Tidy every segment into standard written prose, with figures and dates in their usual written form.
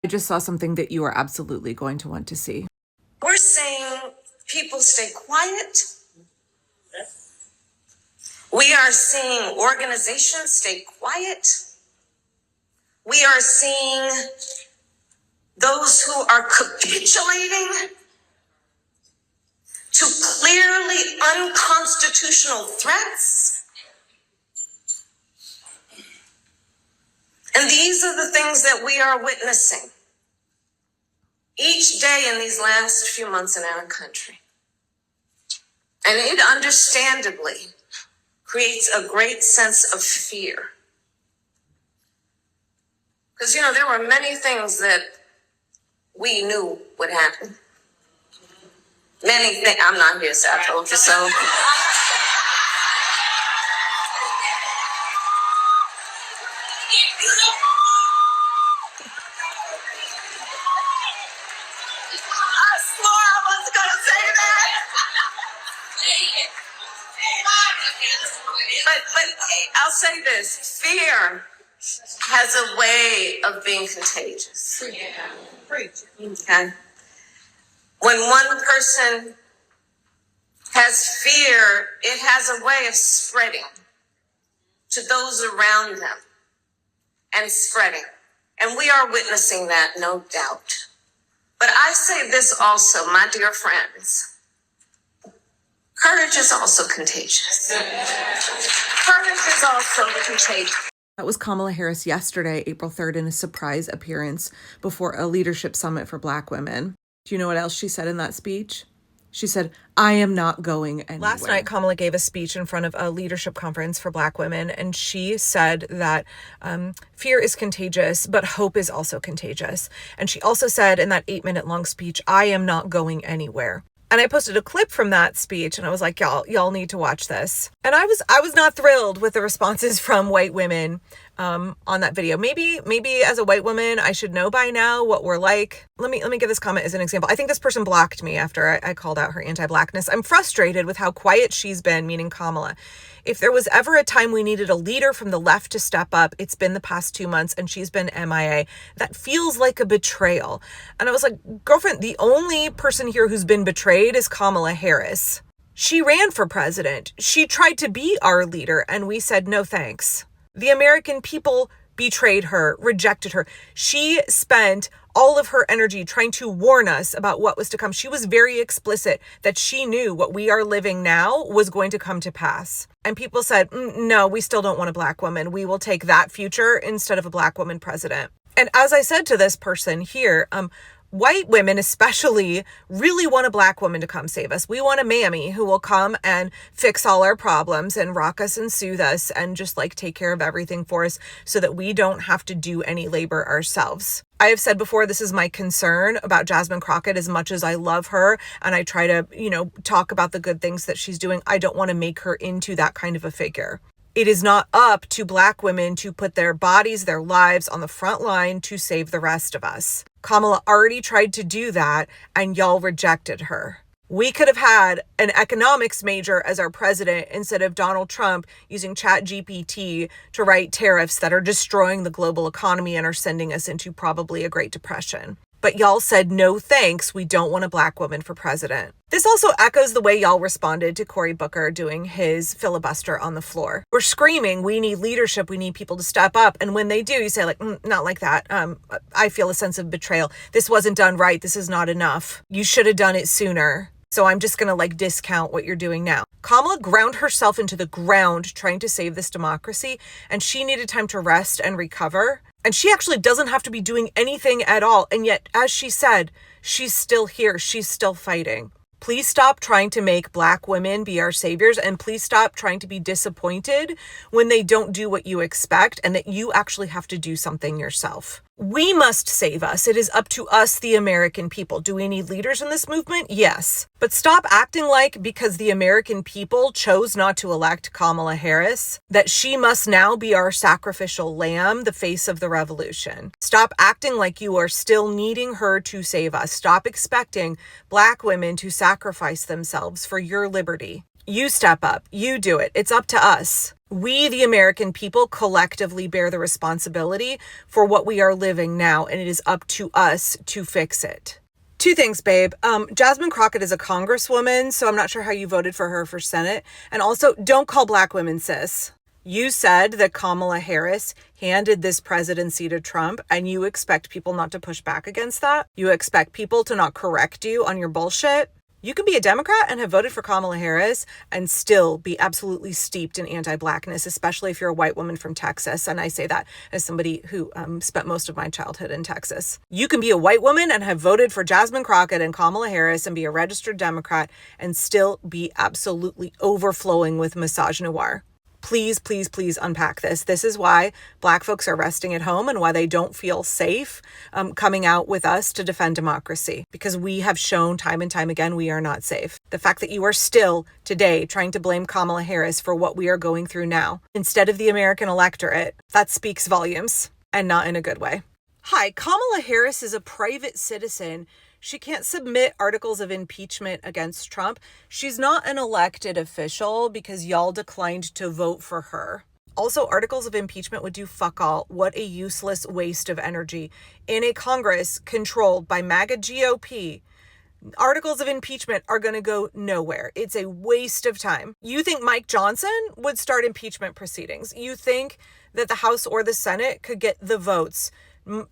I just saw something that you are absolutely going to want to see. We're saying people stay quiet. We are seeing organizations stay quiet. We are seeing those who are capitulating to clearly unconstitutional threats. And these are the things that we are witnessing each day in these last few months in our country. And it understandably creates a great sense of fear. Because, there were many things that we knew would happen. Many things. I'm not here, so I told you so. I swore I wasn't going to say that. But I'll say this. Fear has a way of being contagious. Okay? When one person has fear, it has a way of spreading to those around them and spreading. And we are witnessing that, no doubt. But I say this also, my dear friends. Courage is also contagious. Courage is also contagious. That was Kamala Harris yesterday, April 3rd, in a surprise appearance before a leadership summit for Black women. Do you know what else she said in that speech? She said, I am not going anywhere. Last night, Kamala gave a speech in front of a leadership conference for Black women, and she said that fear is contagious, but hope is also contagious. And she also said in that 8-minute long speech, I am not going anywhere. And I posted a clip from that speech, and I was like, y'all need to watch this. And I was not thrilled with the responses from white women on that video. Maybe as a white woman, I should know by now what we're like. Let me give this comment as an example. I think this person blocked me after I called out her anti-Blackness. I'm frustrated with how quiet she's been, meaning Kamala. If there was ever a time we needed a leader from the left to step up, it's been the past 2 months, and she's been MIA. That feels like a betrayal. And I was like, girlfriend, the only person here who's been betrayed is Kamala Harris. She ran for president. She tried to be our leader, and we said no thanks. The American people betrayed her, rejected her. She spent all of her energy trying to warn us about what was to come. She was very explicit that she knew what we are living now was going to come to pass. And people said, no, we still don't want a Black woman. We will take that future instead of a Black woman president. And as I said to this person here, white women especially really want a Black woman to come save us. We want a mammy who will come and fix all our problems and rock us and soothe us and just take care of everything for us so that we don't have to do any labor ourselves. I have said before, this is my concern about Jasmine Crockett. As much as I love her and I try to, talk about the good things that she's doing, I don't want to make her into that kind of a figure. It is not up to Black women to put their bodies, their lives on the front line to save the rest of us. Kamala already tried to do that, and y'all rejected her. We could have had an economics major as our president instead of Donald Trump using ChatGPT to write tariffs that are destroying the global economy and are sending us into probably a Great Depression. But y'all said, no thanks, we don't want a Black woman for president. This also echoes the way y'all responded to Cory Booker doing his filibuster on the floor. We're screaming, we need leadership, we need people to step up. And when they do, you say not like that. I feel a sense of betrayal. This wasn't done right. This is not enough. You should have done it sooner. So I'm just going to discount what you're doing now. Kamala ground herself into the ground trying to save this democracy, and she needed time to rest and recover. And she actually doesn't have to be doing anything at all. And yet, as she said, she's still here. She's still fighting. Please stop trying to make Black women be our saviors, and please stop trying to be disappointed when they don't do what you expect and that you actually have to do something yourself. We must save us. It is up to us, the American people. Do we need leaders in this movement? Yes. But stop acting like because the American people chose not to elect Kamala Harris, that she must now be our sacrificial lamb, the face of the revolution. Stop acting like you are still needing her to save us. Stop expecting Black women to sacrifice themselves for your liberty. You step up. You do it. It's up to us. We, the American people, collectively bear the responsibility for what we are living now, and it is up to us to fix it. Two things, babe. Jasmine Crockett is a congresswoman, so I'm not sure how you voted for her for Senate. And also, don't call black women cis. You said that Kamala Harris handed this presidency to Trump, and you expect people not to push back against that? You expect people to not correct you on your bullshit? You can be a Democrat and have voted for Kamala Harris and still be absolutely steeped in anti-blackness, especially if you're a white woman from Texas. And I say that as somebody who spent most of my childhood in Texas. You can be a white woman and have voted for Jasmine Crockett and Kamala Harris and be a registered Democrat and still be absolutely overflowing with misogynoir. Please, please, please unpack this. This is why black folks are resting at home and why they don't feel safe coming out with us to defend democracy, because we have shown time and time again we are not safe. The fact that you are still today trying to blame Kamala Harris for what we are going through now instead of the American electorate, that speaks volumes, and not in a good way. Hi, Kamala Harris is a private citizen. She can't submit articles of impeachment against Trump. She's not an elected official because y'all declined to vote for her. Also, articles of impeachment would do fuck all. What a useless waste of energy. In a Congress controlled by MAGA GOP, articles of impeachment are going to go nowhere. It's a waste of time. You think Mike Johnson would start impeachment proceedings? You think that the House or the Senate could get the votes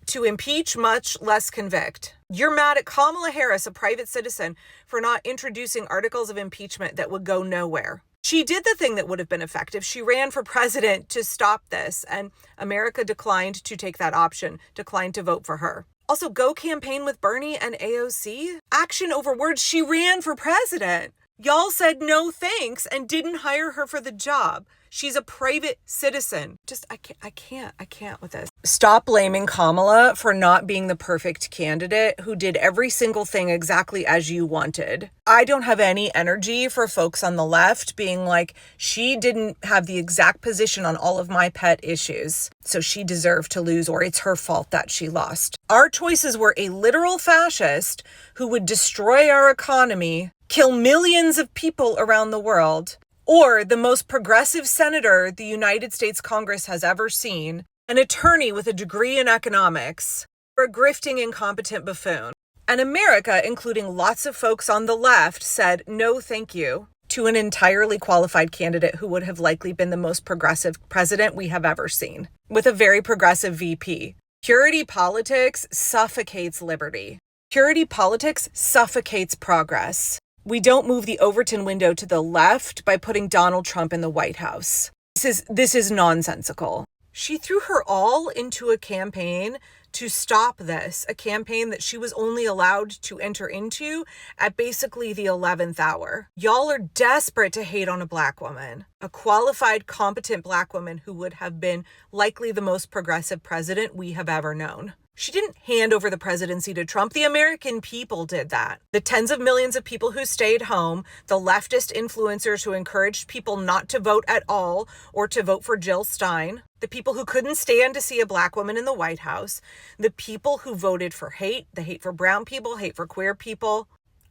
to impeach, much less convict? You're mad at Kamala Harris, a private citizen, for not introducing articles of impeachment that would go nowhere. She did the thing that would have been effective. She ran for president to stop this, and America declined to take that option, declined to vote for her. Also, go campaign with Bernie and AOC. Action over words. She ran for president. Y'all said no thanks and didn't hire her for the job. She's a private citizen. I can't with this. Stop blaming Kamala for not being the perfect candidate who did every single thing exactly as you wanted. I don't have any energy for folks on the left being like, she didn't have the exact position on all of my pet issues, so she deserved to lose, or it's her fault that she lost. Our choices were a literal fascist who would destroy our economy, kill millions of people around the world, or the most progressive senator the United States Congress has ever seen, an attorney with a degree in economics, or a grifting incompetent buffoon. And America, including lots of folks on the left, said no thank you to an entirely qualified candidate who would have likely been the most progressive president we have ever seen, with a very progressive VP. Purity politics suffocates liberty. Purity politics suffocates progress. We don't move the Overton window to the left by putting Donald Trump in the White House. This is nonsensical. She threw her all into a campaign to stop this, a campaign that she was only allowed to enter into at basically the 11th hour. Y'all are desperate to hate on a black woman, a qualified, competent black woman who would have been likely the most progressive president we have ever known. She didn't hand over the presidency to Trump. The American people did that. The tens of millions of people who stayed home, the leftist influencers who encouraged people not to vote at all or to vote for Jill Stein, the people who couldn't stand to see a black woman in the White House, the people who voted for hate, the hate for brown people, hate for queer people,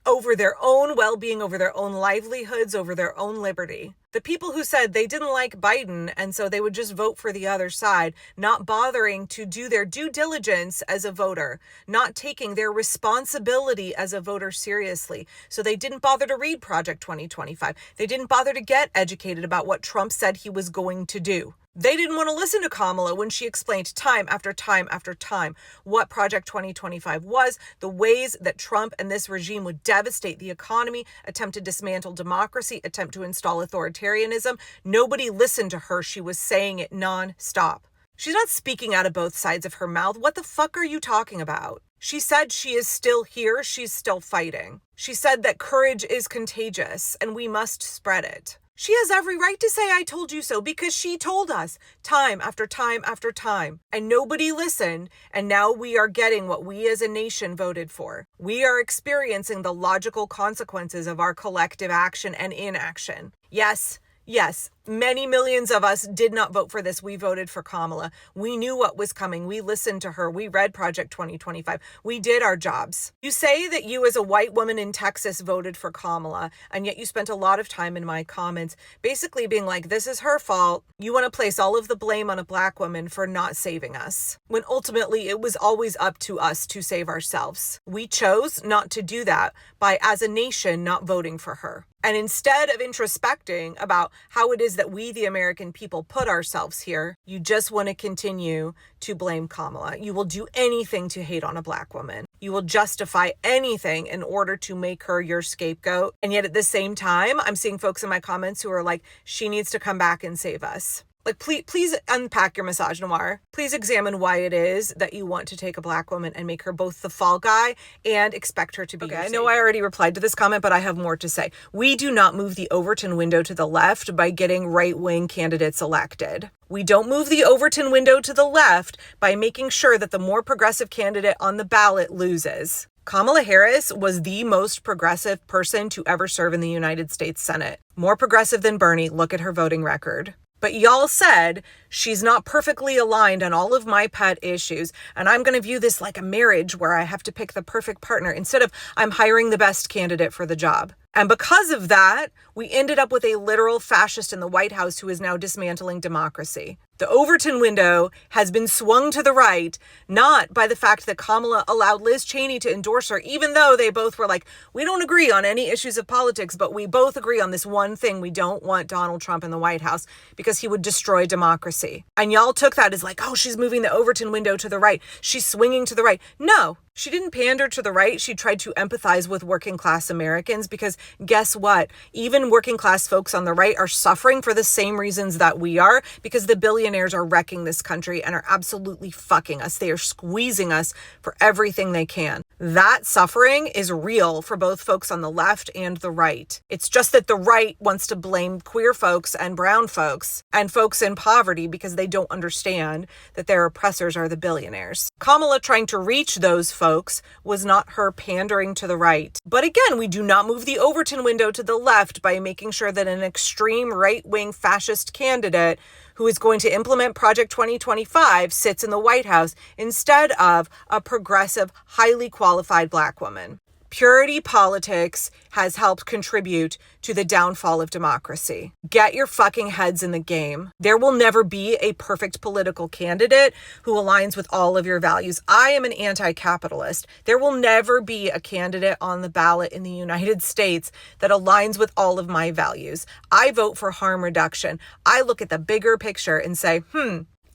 over their own well-being, over their own livelihoods, over their own liberty. The people who said they didn't like Biden and so they would just vote for the other side, not bothering to do their due diligence as a voter, not taking their responsibility as a voter seriously. So they didn't bother to read Project 2025. They didn't bother to get educated about what Trump said he was going to do. They didn't want to listen to Kamala when she explained time after time after time what Project 2025 was, the ways that Trump and this regime would devastate the economy, attempt to dismantle democracy, attempt to install authoritarianism. Nobody listened to her. She was saying it non-stop. She's not speaking out of both sides of her mouth. What the fuck are you talking about? She said she is still here. She's still fighting. She said that courage is contagious and we must spread it. She has every right to say, I told you so, because she told us time after time after time. And nobody listened. And now we are getting what we as a nation voted for. We are experiencing the logical consequences of our collective action and inaction. Yes, Yes, many millions of us did not vote for this. We voted for Kamala. We knew what was coming. We listened to her. We read Project 2025. We did our jobs. You say that you as a white woman in Texas voted for Kamala, and yet you spent a lot of time in my comments basically being like, this is her fault. You want to place all of the blame on a black woman for not saving us, when ultimately it was always up to us to save ourselves. We chose not to do that by, as a nation, not voting for her. And instead of introspecting about how it is that we, the American people, put ourselves here, you just want to continue to blame Kamala. You will do anything to hate on a black woman. You will justify anything in order to make her your scapegoat. And yet at the same time, I'm seeing folks in my comments who are like, she needs to come back and save us. Like, please unpack your misogynoir. Please examine why it is that you want to take a black woman and make her both the fall guy and expect her to be your savior. I know I already replied to this comment, but I have more to say. We do not move the Overton window to the left by getting right-wing candidates elected. We don't move the Overton window to the left by making sure that the more progressive candidate on the ballot loses. Kamala Harris was the most progressive person to ever serve in the United States Senate. More progressive than Bernie. Look at her voting record. But y'all said she's not perfectly aligned on all of my pet issues, and I'm going to view this like a marriage where I have to pick the perfect partner instead of I'm hiring the best candidate for the job. And because of that, we ended up with a literal fascist in the White House who is now dismantling democracy. The Overton window has been swung to the right, not by the fact that Kamala allowed Liz Cheney to endorse her, even though they both were like, we don't agree on any issues of politics, but we both agree on this one thing. We don't want Donald Trump in the White House because he would destroy democracy. And y'all took that as like, oh, she's moving the Overton window to the right. She's swinging to the right. No. She didn't pander to the right. She tried to empathize with working class Americans because guess what? Even working class folks on the right are suffering for the same reasons that we are, because the billionaires are wrecking this country and are absolutely fucking us. They are squeezing us for everything they can. That suffering is real for both folks on the left and the right. It's just that the right wants to blame queer folks and brown folks and folks in poverty because they don't understand that their oppressors are the billionaires. Kamala trying to reach those folks was not her pandering to the right. But again, we do not move the Overton window to the left by making sure that an extreme right-wing fascist candidate who is going to implement Project 2025 sits in the White House instead of a progressive, highly qualified black woman. Purity politics has helped contribute to the downfall of democracy. Get your fucking heads in the game. There will never be a perfect political candidate who aligns with all of your values. I am an anti-capitalist. There will never be a candidate on the ballot in the United States that aligns with all of my values. I vote for harm reduction. I look at the bigger picture and say,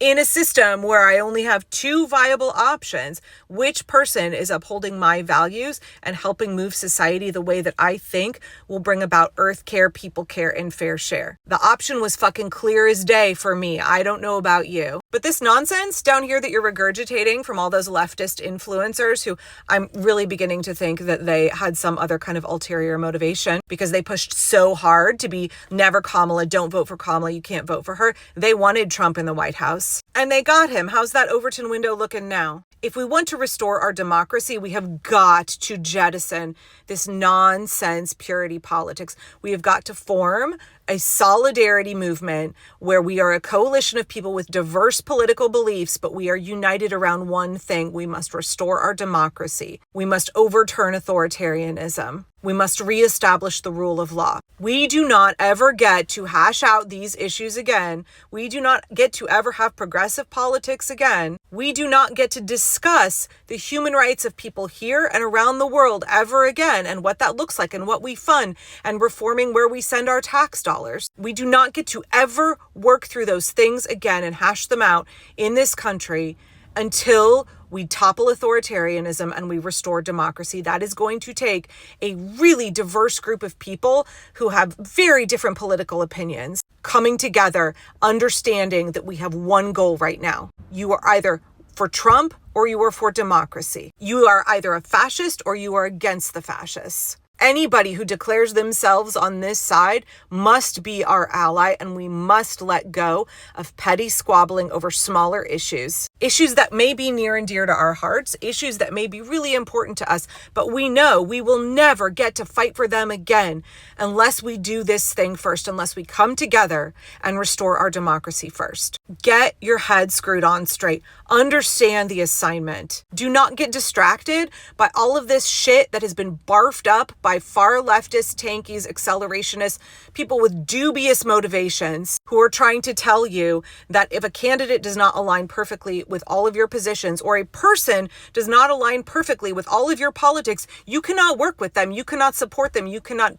in a system where I only have two viable options, which person is upholding my values and helping move society the way that I think will bring about earth care, people care, and fair share? The option was fucking clear as day for me. I don't know about you. But this nonsense down here that you're regurgitating from all those leftist influencers who I'm really beginning to think that they had some other kind of ulterior motivation because they pushed so hard to be never Kamala, don't vote for Kamala, you can't vote for her. They wanted Trump in the White House. And they got him. How's that Overton window looking now? If we want to restore our democracy, we have got to jettison this nonsense purity politics. We have got to form a solidarity movement where we are a coalition of people with diverse political beliefs, but we are united around one thing. We must restore our democracy. We must overturn authoritarianism. We must reestablish the rule of law. We do not ever get to hash out these issues again. We do not get to ever have progressive politics again. We do not get to discuss the human rights of people here and around the world ever again, and what that looks like and what we fund and reforming where we send our tax dollars. We do not get to ever work through those things again and hash them out in this country until we topple authoritarianism and we restore democracy. That is going to take a really diverse group of people who have very different political opinions coming together, understanding that we have one goal right now. You are either for Trump or you are for democracy. You are either a fascist or you are against the fascists. Anybody who declares themselves on this side must be our ally, and we must let go of petty squabbling over smaller issues. Issues that may be near and dear to our hearts, issues that may be really important to us, but we know we will never get to fight for them again unless we do this thing first, unless we come together and restore our democracy first. Get your head screwed on straight. Understand the assignment. Do not get distracted by all of this shit that has been barfed up by far leftist, tankies, accelerationists, people with dubious motivations who are trying to tell you that if a candidate does not align perfectly with all of your positions, or a person does not align perfectly with all of your politics, you cannot work with them, you cannot support them, you cannot,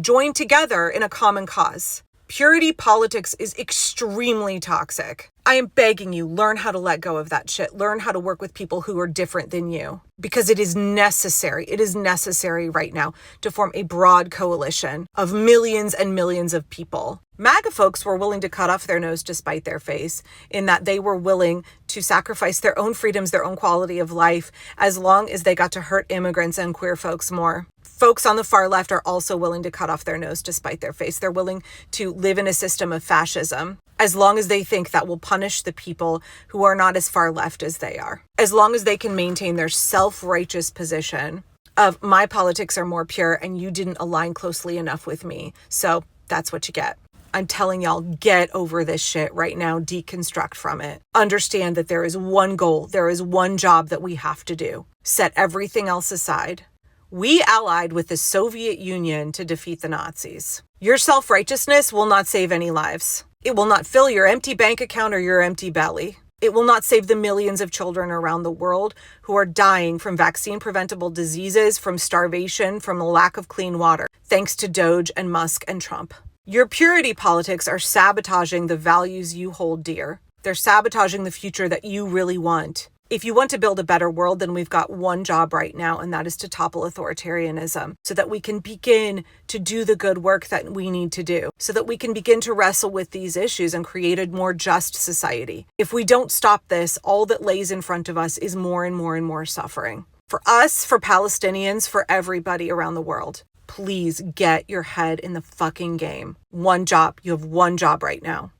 join together in a common cause. Purity politics is extremely toxic. I am begging you, learn how to let go of that shit. Learn how to work with people who are different than you, because it is necessary. It is necessary right now to form a broad coalition of millions and millions of people. MAGA folks were willing to cut off their nose to spite their face, in that they were willing to sacrifice their own freedoms, their own quality of life, as long as they got to hurt immigrants and queer folks more. Folks on the far left are also willing to cut off their nose to spite their face. They're willing to live in a system of fascism, as long as they think that will punish the people who are not as far left as they are. As long as they can maintain their self-righteous position of, my politics are more pure and you didn't align closely enough with me, so that's what you get. I'm telling y'all, get over this shit right now. Deconstruct from it. Understand that there is one goal. There is one job that we have to do. Set everything else aside. We allied with the Soviet Union to defeat the Nazis. Your self-righteousness will not save any lives. It will not fill your empty bank account or your empty belly. It will not save the millions of children around the world who are dying from vaccine-preventable diseases, from starvation, from the lack of clean water, thanks to Doge and Musk and Trump. Your purity politics are sabotaging the values you hold dear. They're sabotaging the future that you really want. If you want to build a better world, then we've got one job right now, and that is to topple authoritarianism so that we can begin to do the good work that we need to do, so that we can begin to wrestle with these issues and create a more just society. If we don't stop this, all that lays in front of us is more and more and more suffering. For us, for Palestinians, for everybody around the world. Please get your head in the fucking game. One job. You have one job right now.